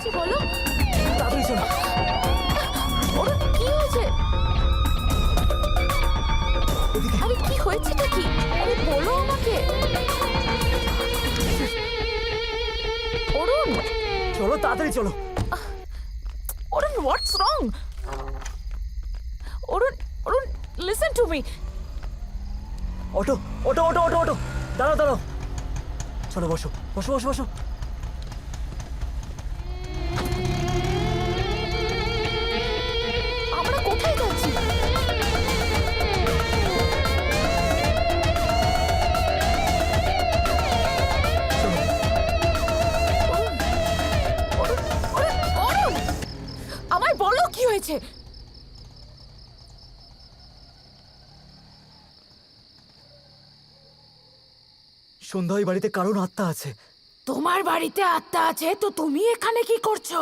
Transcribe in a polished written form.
হয়েছে বলো? তাড়াতাড়ি চলো। অরুণ, কি হয়েছে? আরে কি হয়েছেটা কি? আরে বলো আমাকে। অরুণ, চলো তাড়াতাড়ি চলো। Arun, what's wrong? Arun, Arun, listen to me. Auto auto auto auto auto, দাঁড়াও দাঁড়াও। চলো বসো বসো বসো বসো। আমরা কোথায় যাচ্ছি? চলো। অরুণ, অরুণ, অরুণ, অরুণ, আমায় বলো কি হয়েছে? সন্ধ্যা ওই বাড়িতে কারোর আত্মা আছে। তোমার বাড়িতে আত্মা আছে তো তুমি এখানে কি করছো?